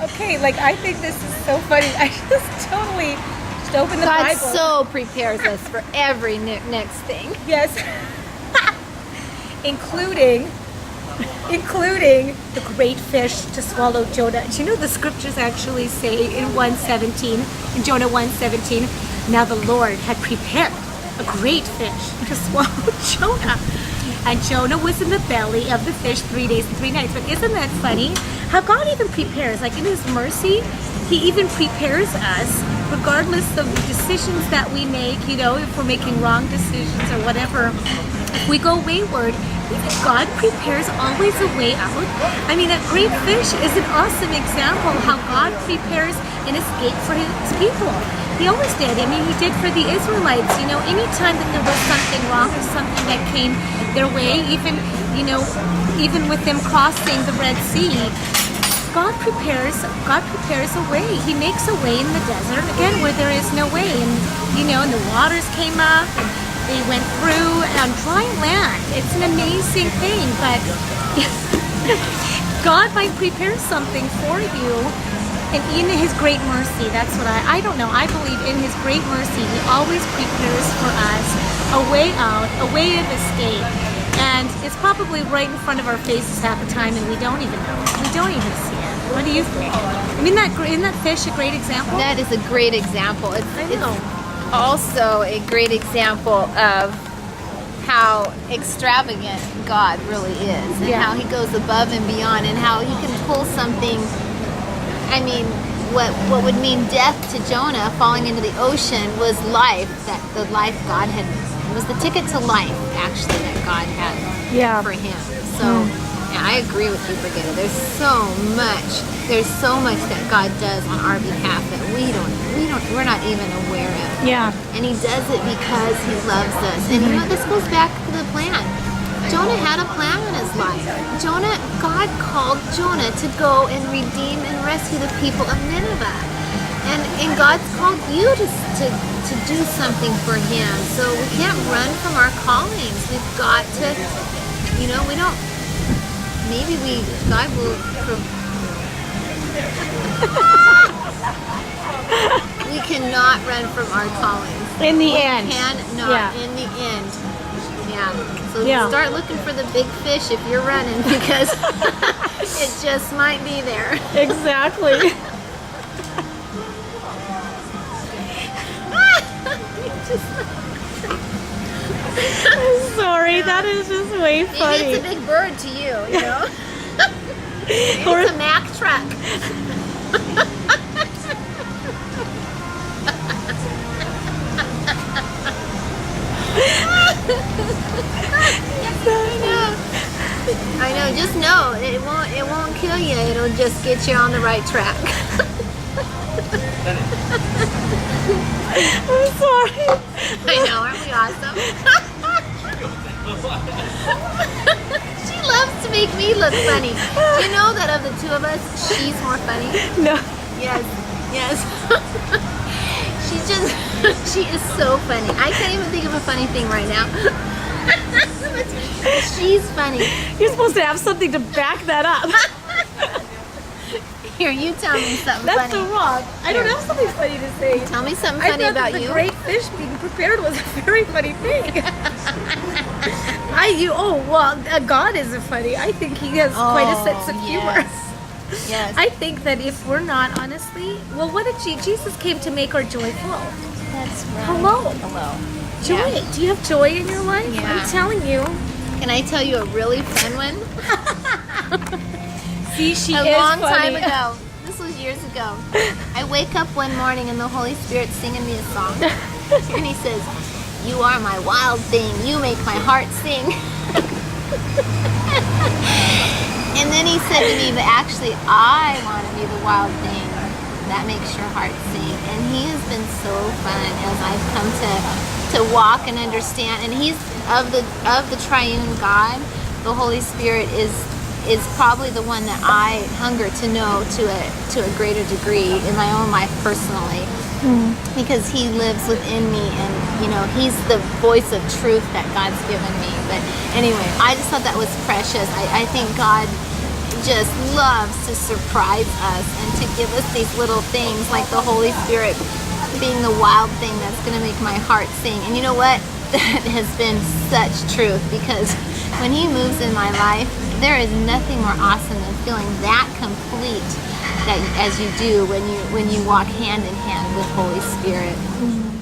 Okay, like I think this is so funny. I just totally just opened the God Bible. so prepares us for every next thing. Yes. including the great fish to swallow Jonah. Do you know the scriptures actually say in 1:17, in Jonah 1:17, now the Lord had prepared a great fish to swallow Jonah. And Jonah was in the belly of the fish 3 days and 3 nights. But isn't that funny? How God even prepares, like in His mercy, He even prepares us regardless of the decisions that we make, you know, if we're making wrong decisions or whatever. If we go wayward, God prepares always a way out. I mean, that great fish is an awesome example how God prepares an escape for His people. He always did. I mean, He did for the Israelites. You know, anytime that there was something wrong or something that came their way, even, you know, even with them crossing the Red Sea, God prepares a way. He makes a way in the desert, again, where there is no way. And, you know, and the waters came up, and they went through on dry land. It's an amazing thing, but God might prepare something for you. And in His great mercy, that's what I don't know. I believe in His great mercy, He always prepares for us a way out, a way of escape. And it's probably right in front of our faces half the time, and we don't even know it. We don't even see it. What do you think? I mean, isn't that fish a great example? That is a great example. I know. It's also a great example of how extravagant God really is, and how He goes above and beyond, and how He can pull something. I mean, what would mean death to Jonah falling into the ocean was life. That the life God had, it was the ticket to life actually that God had for him. So yeah, I agree with you, Brigitte. There's so much that God does on our behalf that we're not even aware of. Yeah. And He does it because He loves us. And you know, this goes back to the plan. Jonah had a plan in his life. God called Jonah to go and redeem and rescue the people of Nineveh. And God's called you to do something for Him. So we can't run from our callings. We've got to, you know, God will, we cannot run from our callings. In the end. We cannot, in the end. Yeah. So start looking for the big fish if you're running, because it just might be there. Exactly. I'm sorry, that is just way funny. Maybe it's a big bird to you, you know? Maybe it's a Mack truck. I know. Just know it won't kill you. It'll just get you on the right track. I'm sorry. I know. Aren't we awesome? She loves to make me look funny. Do you know that of the two of us, she's more funny? No. Yes. She is so funny. I can't even think of a funny thing right now. She's funny. You're supposed to have something to back that up. Here, you tell me something That's funny. so wrong. I don't have something funny to say. Tell me something funny about the you. The great fish being prepared was a very funny thing. God isn't funny. I think He has quite a sense of humor. Yes. I think that if we're not, honestly, well, what did Jesus came to make our joy full. That's right. Hello. Joy. Yeah. Do you have joy in your life? Yeah. I'm telling you. Can I tell you a really fun one? See, she a is long funny. time ago. This was years ago. I wake up one morning and the Holy Spirit's singing me a song. And He says, "You are my wild thing. You make my heart sing." And then He said to me, "But actually, I want to be the wild thing that makes your heart sing." And He has been so fun as I've come to walk and understand. And He's of the triune God. The Holy Spirit is probably the one that I hunger to know to a greater degree in my own life personally, because He lives within me, and you know, He's the voice of truth that God's given me. But anyway, I just thought that was precious. I think God just loves to surprise us and to give us these little things like the Holy Spirit being the wild thing that's going to make my heart sing. And you know what? That has been such truth, because when He moves in my life, there is nothing more awesome than feeling that complete that as you do when you walk hand in hand with Holy Spirit.